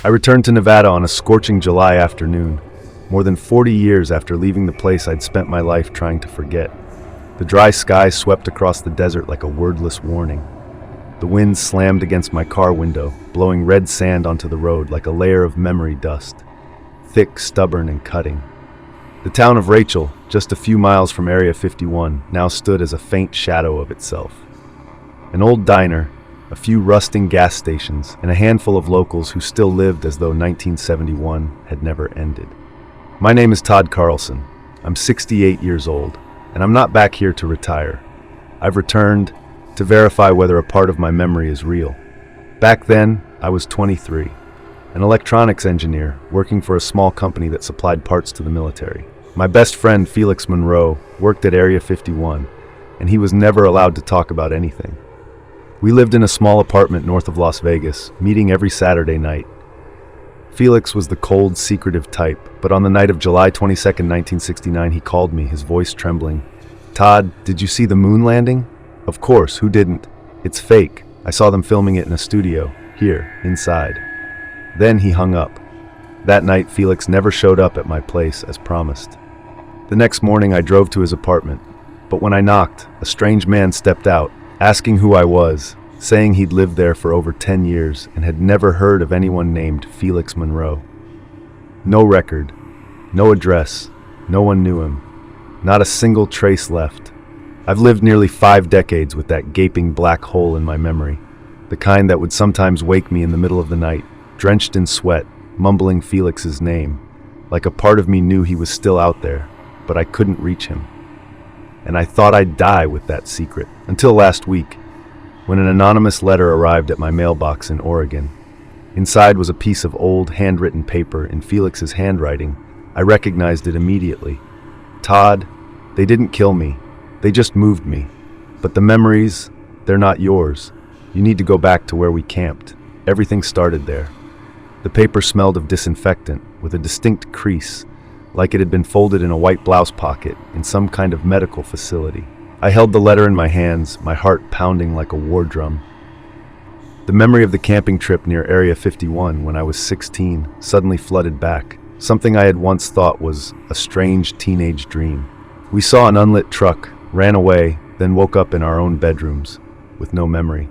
I returned to Nevada on a scorching July afternoon, more than 40 years after leaving the place I'd spent my life trying to forget. The dry sky swept across the desert like a wordless warning. The wind slammed against my car window, blowing red sand onto the road like a layer of memory dust, thick, stubborn, and cutting. The town of Rachel, just a few miles from Area 51, now stood as a faint shadow of itself. An old diner, a few rusting gas stations, and a handful of locals who still lived as though 1971 had never ended. My name is Todd Carlson. I'm 68 years old, and I'm not back here to retire. I've returned to verify whether a part of my memory is real. Back then, I was 23, an electronics engineer working for a small company that supplied parts to the military. My best friend, Felix Monroe, worked at Area 51, and he was never allowed to talk about anything. We lived in a small apartment north of Las Vegas, meeting every Saturday night. Felix was the cold, secretive type, but on the night of July 22, 1969, he called me, his voice trembling. "Todd, did you see the moon landing?" "Of course, who didn't? It's fake. I saw them filming it in a studio, here, inside." Then he hung up. That night, Felix never showed up at my place as promised. The next morning, I drove to his apartment, but when I knocked, a strange man stepped out, asking who I was, saying he'd lived there for over 10 years and had never heard of anyone named Felix Monroe. No record, no address, no one knew him, not a single trace left. I've lived nearly 5 decades with that gaping black hole in my memory, the kind that would sometimes wake me in the middle of the night, drenched in sweat, mumbling Felix's name, like a part of me knew he was still out there, but I couldn't reach him. And I thought I'd die with that secret, until last week, when an anonymous letter arrived at my mailbox in Oregon. Inside was a piece of old, handwritten paper in Felix's handwriting. I recognized it immediately. "Todd, they didn't kill me. They just moved me. But the memories, they're not yours. You need to go back to where we camped. Everything started there." The paper smelled of disinfectant, with a distinct crease, like it had been folded in a white blouse pocket in some kind of medical facility. I held the letter in my hands, my heart pounding like a war drum. The memory of the camping trip near Area 51 when I was 16 suddenly flooded back, something I had once thought was a strange teenage dream. We saw an unlit truck, ran away, then woke up in our own bedrooms, with no memory.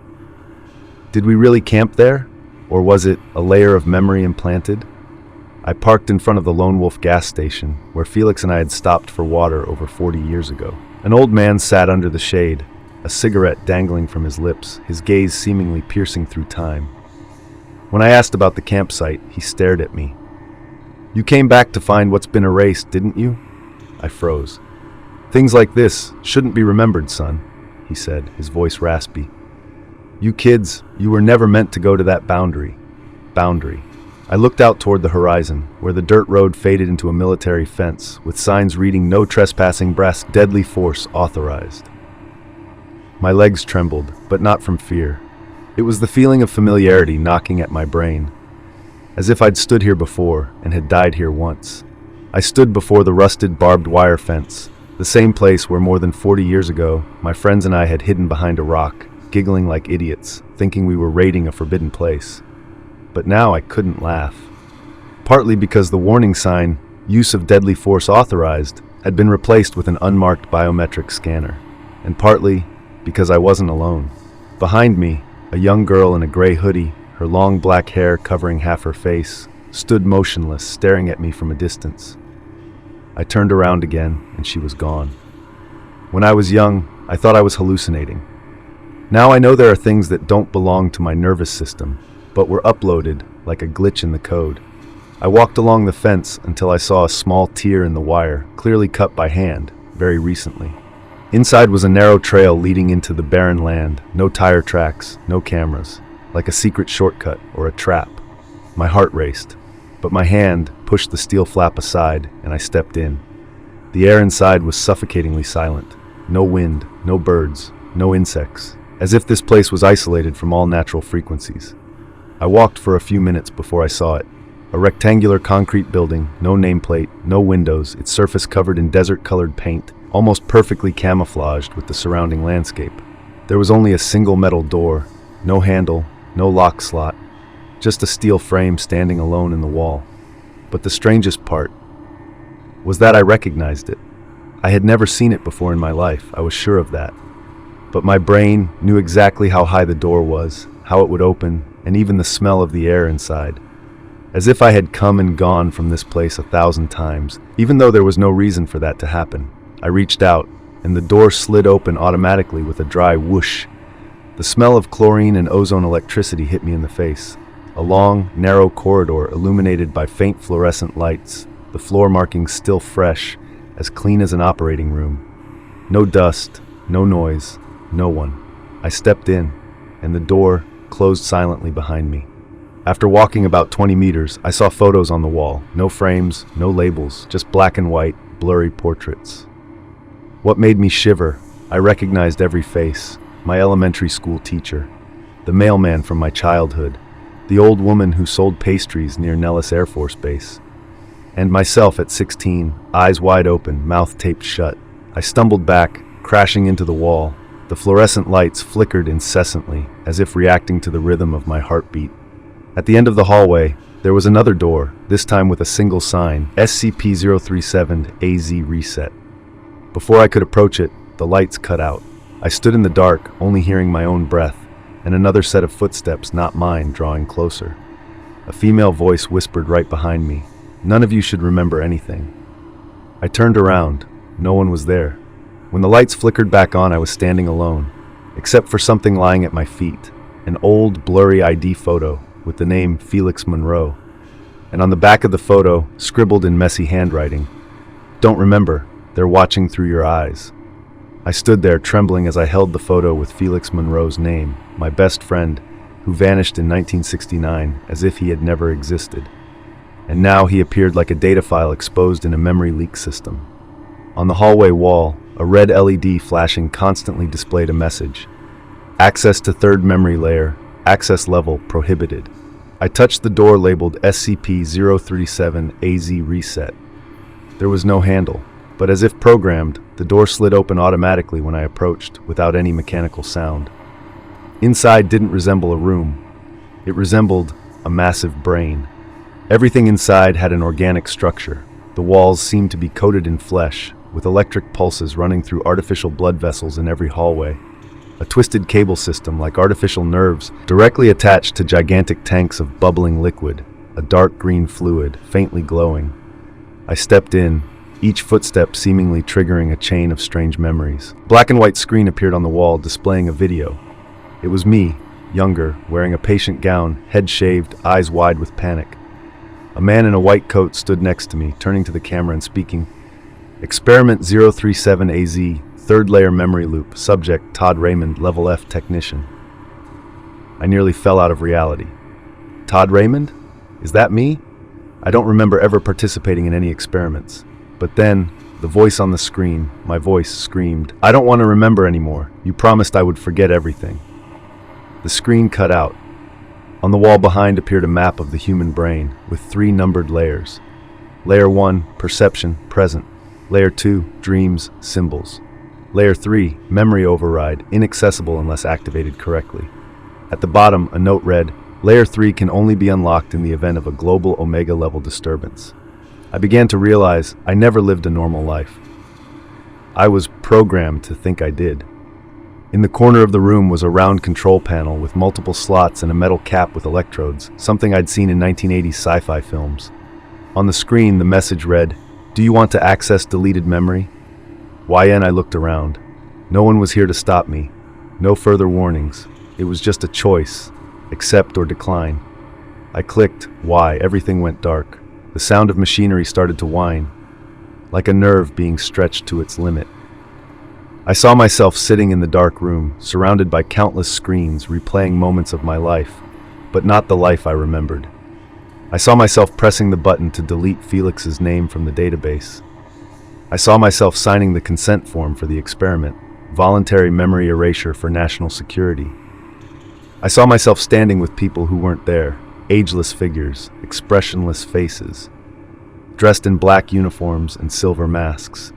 Did we really camp there? Or was it a layer of memory implanted? I parked in front of the Lone Wolf gas station, where Felix and I had stopped for water over 40 years ago. An old man sat under the shade, a cigarette dangling from his lips, his gaze seemingly piercing through time. When I asked about the campsite, he stared at me. "You came back to find what's been erased, didn't you?" I froze. "Things like this shouldn't be remembered, son," he said, his voice raspy. "You kids, you were never meant to go to that boundary. I looked out toward the horizon, where the dirt road faded into a military fence, with signs reading "No trespassing, brass, deadly force authorized." My legs trembled, but not from fear. It was the feeling of familiarity knocking at my brain, as if I'd stood here before and had died here once. I stood before the rusted barbed wire fence, the same place where more than 40 years ago, my friends and I had hidden behind a rock, giggling like idiots, thinking we were raiding a forbidden place. But now I couldn't laugh. Partly because the warning sign, "Use of deadly force authorized," had been replaced with an unmarked biometric scanner. And partly because I wasn't alone. Behind me, a young girl in a gray hoodie, her long black hair covering half her face, stood motionless, staring at me from a distance. I turned around again, and she was gone. When I was young, I thought I was hallucinating. Now I know there are things that don't belong to my nervous system, but were uploaded like a glitch in the code. I walked along the fence until I saw a small tear in the wire, clearly cut by hand, very recently. Inside was a narrow trail leading into the barren land, no tire tracks, no cameras, like a secret shortcut or a trap. My heart raced, but my hand pushed the steel flap aside and I stepped in. The air inside was suffocatingly silent. No wind, no birds, no insects, as if this place was isolated from all natural frequencies. I walked for a few minutes before I saw it. A rectangular concrete building, no nameplate, no windows, its surface covered in desert-colored paint, almost perfectly camouflaged with the surrounding landscape. There was only a single metal door, no handle, no lock slot, just a steel frame standing alone in the wall. But the strangest part was that I recognized it. I had never seen it before in my life, I was sure of that. But my brain knew exactly how high the door was, how it would open, and even the smell of the air inside. As if I had come and gone from this place 1,000 times, even though there was no reason for that to happen. I reached out, and the door slid open automatically with a dry whoosh. The smell of chlorine and ozone electricity hit me in the face. A long, narrow corridor illuminated by faint fluorescent lights, the floor markings still fresh, as clean as an operating room. No dust, no noise, no one. I stepped in, and the door closed silently behind me. After walking about 20 meters, I saw photos on the wall. No frames, no labels, just black and white, blurry portraits. What made me shiver? I recognized every face. My elementary school teacher, the mailman from my childhood, the old woman who sold pastries near Nellis Air Force Base, and myself at 16, eyes wide open, mouth taped shut. I stumbled back, crashing into the wall. The fluorescent lights flickered incessantly, as if reacting to the rhythm of my heartbeat. At the end of the hallway, there was another door, this time with a single sign, SCP-037-AZ Reset. Before I could approach it, the lights cut out. I stood in the dark, only hearing my own breath, and another set of footsteps, not mine, drawing closer. A female voice whispered right behind me, "None of you should remember anything." I turned around. No one was there. When the lights flickered back on, I was standing alone, except for something lying at my feet, an old, blurry ID photo with the name Felix Monroe, and on the back of the photo, scribbled in messy handwriting, "Don't remember, they're watching through your eyes." I stood there trembling as I held the photo with Felix Monroe's name, my best friend, who vanished in 1969 as if he had never existed. And now he appeared like a data file exposed in a memory leak system. On the hallway wall, a red LED flashing constantly displayed a message. "Access to third memory layer, access level prohibited." I touched the door labeled SCP-037-AZ Reset. There was no handle, but as if programmed, the door slid open automatically when I approached, without any mechanical sound. Inside didn't resemble a room. It resembled a massive brain. Everything inside had an organic structure. The walls seemed to be coated in flesh, with electric pulses running through artificial blood vessels in every hallway. A twisted cable system, like artificial nerves, directly attached to gigantic tanks of bubbling liquid, a dark green fluid, faintly glowing. I stepped in, each footstep seemingly triggering a chain of strange memories. A black and white screen appeared on the wall, displaying a video. It was me, younger, wearing a patient gown, head shaved, eyes wide with panic. A man in a white coat stood next to me, turning to the camera and speaking. "Experiment 037-AZ, third layer memory loop, subject Todd Raymond, level F technician." I nearly fell out of reality. Todd Raymond? Is that me? I don't remember ever participating in any experiments. But then, the voice on the screen, my voice, screamed, "I don't want to remember anymore. You promised I would forget everything." The screen cut out. On the wall behind appeared a map of the human brain, with 3 numbered layers. Layer 1, perception, present. Layer 2, dreams, symbols. Layer 3, memory override, inaccessible unless activated correctly. At the bottom, a note read, "Layer 3 can only be unlocked in the event of a global omega-level disturbance." I began to realize I never lived a normal life. I was programmed to think I did. In the corner of the room was a round control panel with multiple slots and a metal cap with electrodes, something I'd seen in 1980s sci-fi films. On the screen, the message read, "Do you want to access deleted memory?" YN I looked around. No one was here to stop me. No further warnings. It was just a choice. Accept or decline. I clicked Y. Everything went dark. The sound of machinery started to whine, like a nerve being stretched to its limit. I saw myself sitting in the dark room, surrounded by countless screens replaying moments of my life, but not the life I remembered. I saw myself pressing the button to delete Felix's name from the database. I saw myself signing the consent form for the experiment, voluntary memory erasure for national security. I saw myself standing with people who weren't there, ageless figures, expressionless faces, dressed in black uniforms and silver masks.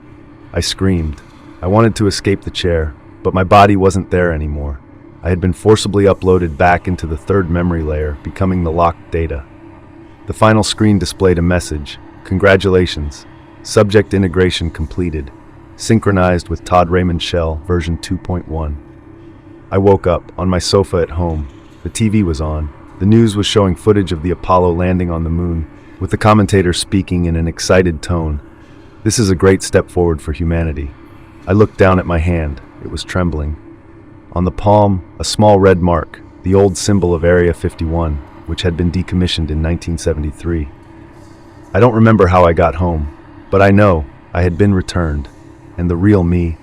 I screamed. I wanted to escape the chair, but my body wasn't there anymore. I had been forcibly uploaded back into the third memory layer, becoming the locked data. The final screen displayed a message: "Congratulations. Subject integration completed. Synchronized with Todd Raymond Shell, version 2.1. I woke up, on my sofa at home. The TV was on. The news was showing footage of the Apollo landing on the moon, with the commentator speaking in an excited tone. This is a great step forward for humanity. I looked down at my hand. It was trembling. On the palm, a small red mark, the old symbol of Area 51, which had been decommissioned in 1973. I don't remember how I got home, but I know I had been returned, and the real me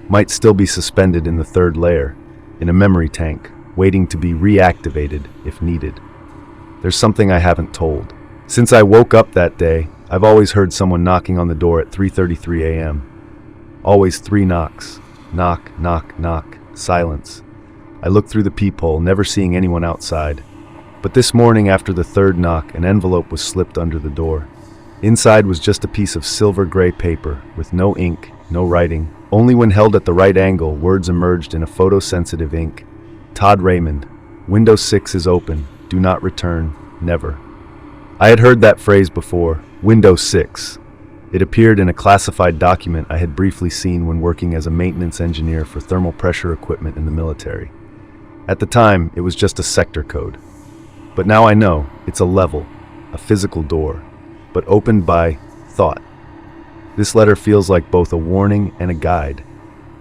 might still be suspended in the third layer, in a memory tank, waiting to be reactivated if needed. There's something I haven't told. Since I woke up that day, I've always heard someone knocking on the door at 3:33 a.m. Always 3 knocks. Knock, knock, knock. Silence. I looked through the peephole, never seeing anyone outside. But this morning, after the third knock, an envelope was slipped under the door. Inside was just a piece of silver-gray paper, with no ink, no writing. Only when held at the right angle, words emerged in a photosensitive ink. Todd Raymond, Windows 6 is open. Do not return. Never. I had heard that phrase before, Windows 6. It appeared in a classified document I had briefly seen when working as a maintenance engineer for thermal pressure equipment in the military. At the time, it was just a sector code. But now I know it's a level, a physical door, but opened by thought. This letter feels like both a warning and a guide.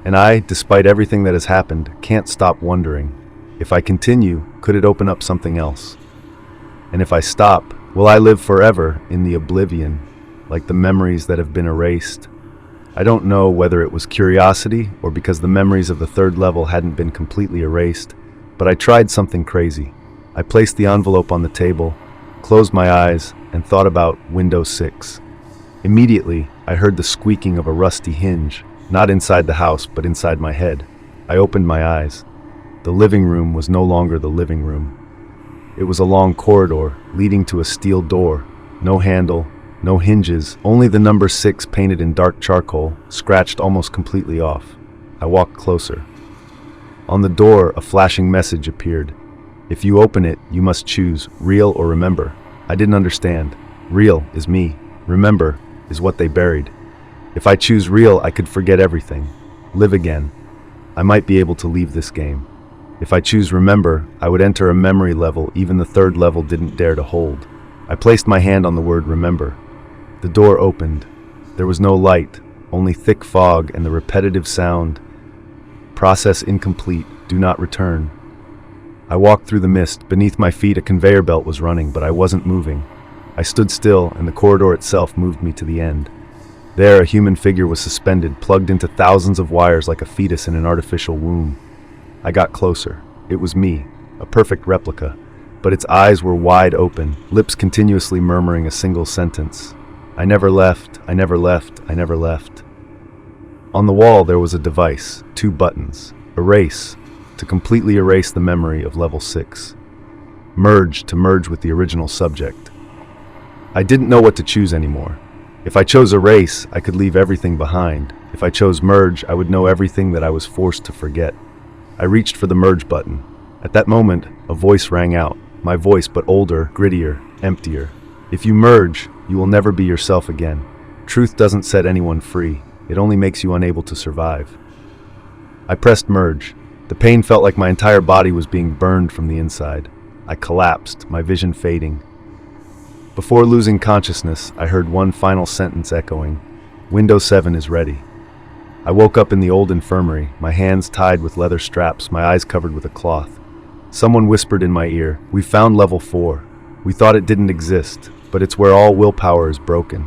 And I, despite everything that has happened, can't stop wondering, if I continue, could it open up something else? And if I stop, will I live forever in the oblivion, like the memories that have been erased? I don't know whether it was curiosity or because the memories of the third level hadn't been completely erased, but I tried something crazy. I placed the envelope on the table, closed my eyes, and thought about Windows 6. Immediately, I heard the squeaking of a rusty hinge, not inside the house, but inside my head. I opened my eyes. The living room was no longer the living room. It was a long corridor leading to a steel door, no handle, no hinges, only the number 6 painted in dark charcoal, scratched almost completely off. I walked closer. On the door, a flashing message appeared. If you open it, you must choose real or remember. I didn't understand. Real is me. Remember is what they buried. If I choose real, I could forget everything. Live again. I might be able to leave this game. If I choose remember, I would enter a memory level even the third level didn't dare to hold. I placed my hand on the word remember. The door opened. There was no light, only thick fog and the repetitive sound, "Process incomplete, do not return." I walked through the mist. Beneath my feet, a conveyor belt was running, but I wasn't moving. I stood still, and the corridor itself moved me to the end. There, a human figure was suspended, plugged into thousands of wires like a fetus in an artificial womb. I got closer. It was me, a perfect replica, but its eyes were wide open, lips continuously murmuring a single sentence. I never left, I never left, I never left. On the wall there was a device, 2 buttons. Erase, to completely erase the memory of level 6. Merge, to merge with the original subject. I didn't know what to choose anymore. If I chose erase, I could leave everything behind. If I chose merge, I would know everything that I was forced to forget. I reached for the merge button. At that moment, a voice rang out. My voice, but older, grittier, emptier. If you merge, you will never be yourself again. Truth doesn't set anyone free. It only makes you unable to survive. I pressed merge. The pain felt like my entire body was being burned from the inside. I collapsed, my vision fading. Before losing consciousness, I heard one final sentence echoing, "Windows 7 is ready." I woke up in the old infirmary, my hands tied with leather straps, my eyes covered with a cloth. Someone whispered in my ear, "We found level 4. We thought it didn't exist, but it's where all willpower is broken.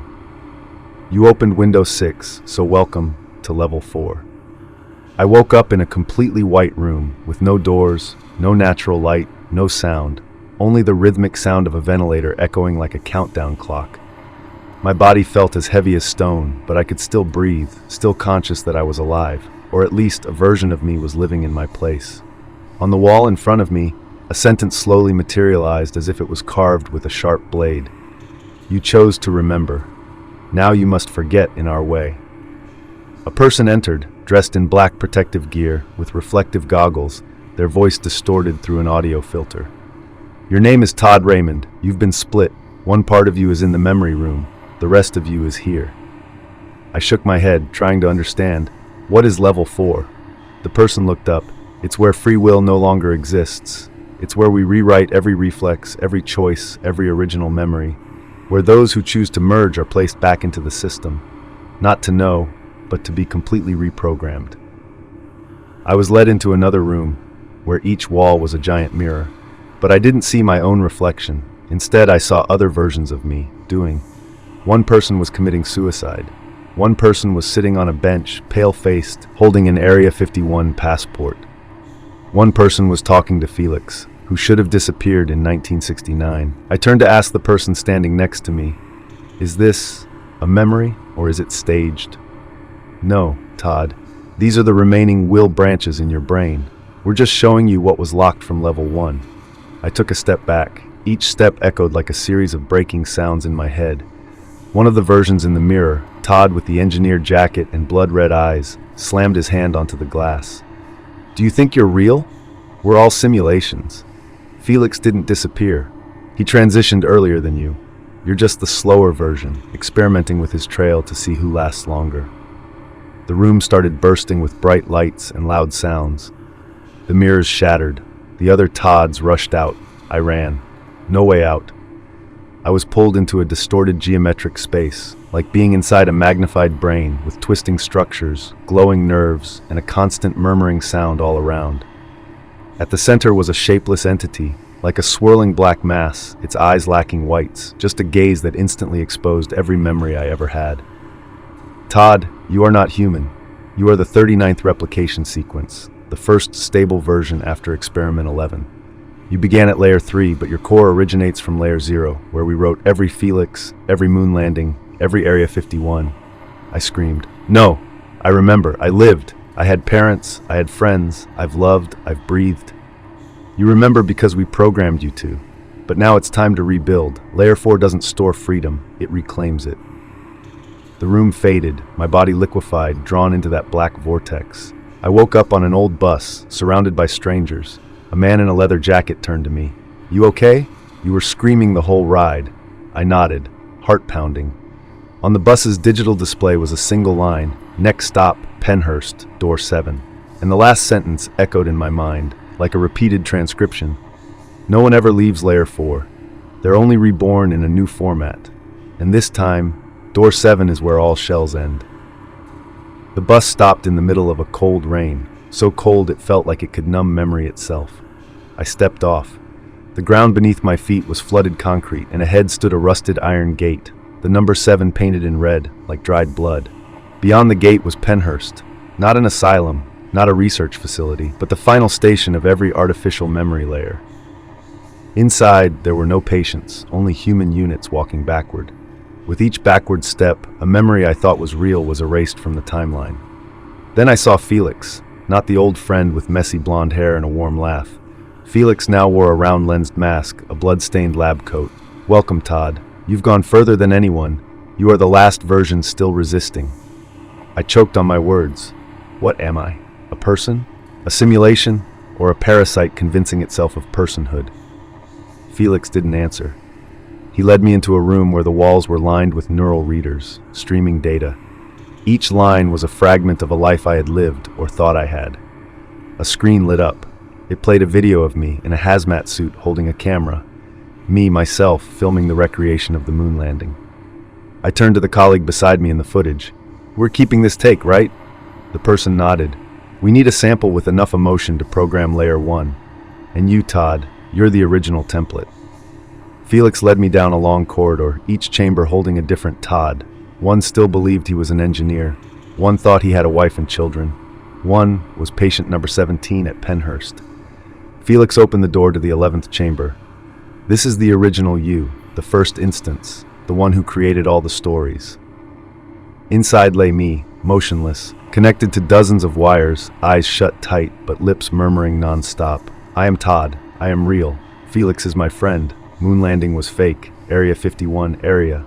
You opened Windows 6, so welcome to level 4. I woke up in a completely white room, with no doors, no natural light, no sound, only the rhythmic sound of a ventilator echoing like a countdown clock. My body felt as heavy as stone, but I could still breathe, still conscious that I was alive, or at least a version of me was living in my place. On the wall in front of me, a sentence slowly materialized as if it was carved with a sharp blade. You chose to remember. Now you must forget in our way. A person entered, dressed in black protective gear, with reflective goggles, their voice distorted through an audio filter. "Your name is Todd Raymond. You've been split. One part of you is in the memory room. The rest of you is here." I shook my head, trying to understand. "What is level 4? The person looked up. "It's where free will no longer exists. It's where we rewrite every reflex, every choice, every original memory. Where those who choose to merge are placed back into the system. Not to know, but to be completely reprogrammed." I was led into another room, where each wall was a giant mirror. But I didn't see my own reflection. Instead, I saw other versions of me, doing. One person was committing suicide. One person was sitting on a bench, pale-faced, holding an Area 51 passport. One person was talking to Felix, who should have disappeared in 1969. I turned to ask the person standing next to me, "Is this a memory, or is it staged?" "No, Todd. These are the remaining will branches in your brain. We're just showing you what was locked from level 1. I took a step back. Each step echoed like a series of breaking sounds in my head. One of the versions in the mirror, Todd with the engineered jacket and blood-red eyes, slammed his hand onto the glass. "Do you think you're real? We're all simulations. Felix didn't disappear. He transitioned earlier than you. You're just the slower version, experimenting with his trail to see who lasts longer." The room started bursting with bright lights and loud sounds. The mirrors shattered. The other Todds rushed out. I ran. No way out. I was pulled into a distorted geometric space, like being inside a magnified brain with twisting structures, glowing nerves, and a constant murmuring sound all around. At the center was a shapeless entity, like a swirling black mass, its eyes lacking whites, just a gaze that instantly exposed every memory I ever had. "Todd, you are not human. You are the 39th replication sequence, the first stable version after Experiment 11. You began at Layer 3, but your core originates from Layer 0, where we wrote every Felix, every moon landing, every Area 51. I screamed. "No! I remember. I lived. I had parents. I had friends. I've loved. I've breathed. You remember because we programmed you to. But now it's time to rebuild. Layer 4 doesn't store freedom. It reclaims it." The room faded, my body liquefied, drawn into that black vortex. I woke up on an old bus, surrounded by strangers. A man in a leather jacket turned to me. "You okay? You were screaming the whole ride." I nodded, heart pounding. On the bus's digital display was a single line, "Next stop, Penhurst, door 7. And the last sentence echoed in my mind, like a repeated transcription. No one ever leaves Layer 4. They're only reborn in a new format. And this time, door 7 is where all shells end. The bus stopped in the middle of a cold rain, so cold it felt like it could numb memory itself. I stepped off. The ground beneath my feet was flooded concrete, and ahead stood a rusted iron gate, the number 7 painted in red, like dried blood. Beyond the gate was Penhurst, not an asylum, not a research facility, but the final station of every artificial memory layer. Inside, there were no patients, only human units walking backward. With each backward step, a memory I thought was real was erased from the timeline. Then I saw Felix, not the old friend with messy blonde hair and a warm laugh. Felix now wore a round-lensed mask, a blood-stained lab coat. "Welcome, Todd. You've gone further than anyone. You are the last version still resisting." I choked on my words. What am I? A person? A simulation? Or a parasite convincing itself of personhood? Felix didn't answer. He led me into a room where the walls were lined with neural readers, streaming data. Each line was a fragment of a life I had lived or thought I had. A screen lit up. It played a video of me in a hazmat suit holding a camera. Me, myself, filming the recreation of the moon landing. I turned to the colleague beside me in the footage. "We're keeping this take, right?" The person nodded. "We need a sample with enough emotion to program Layer 1. And you, Todd, you're the original template." Felix led me down a long corridor, each chamber holding a different Todd. One still believed he was an engineer. One thought he had a wife and children. One was patient number 17 at Penhurst. Felix opened the door to the 11th chamber. "This is the original you, the first instance, the one who created all the stories." Inside lay me, motionless, connected to dozens of wires, eyes shut tight, but lips murmuring non-stop. "I am Todd. I am real. Felix is my friend. Moon landing was fake. Area 51 area."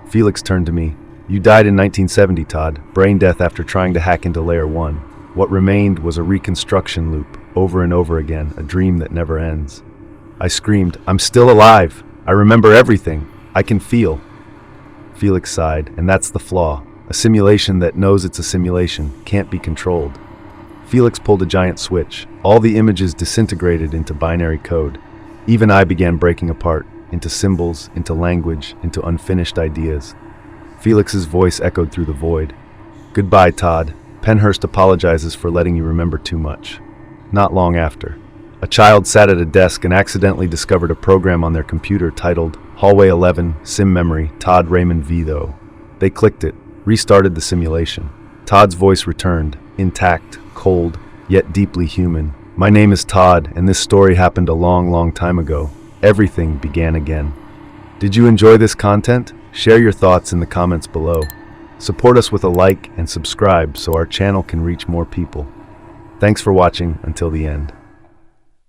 Felix turned to me. "You died in 1970, Todd. Brain death after trying to hack into Layer 1. What remained was a reconstruction loop, over and over again, a dream that never ends. I screamed, "I'm still alive! I remember everything! I can feel!" Felix sighed, and that's the flaw. A simulation that knows it's a simulation can't be controlled. Felix pulled a giant switch. All the images disintegrated into binary code. Even I began breaking apart, into symbols, into language, into unfinished ideas. Felix's voice echoed through the void. "Goodbye, Todd. Penhurst apologizes for letting you remember too much." Not long after, a child sat at a desk and accidentally discovered a program on their computer titled Hallway 11, Sim Memory, Todd Raymond Vito. They clicked it, restarted the simulation. Todd's voice returned, intact, cold, yet deeply human. "My name is Todd, and this story happened a long, long time ago. Everything began again." Did you enjoy this content? Share your thoughts in the comments below. Support us with a like and subscribe so our channel can reach more people. Thanks for watching until the end.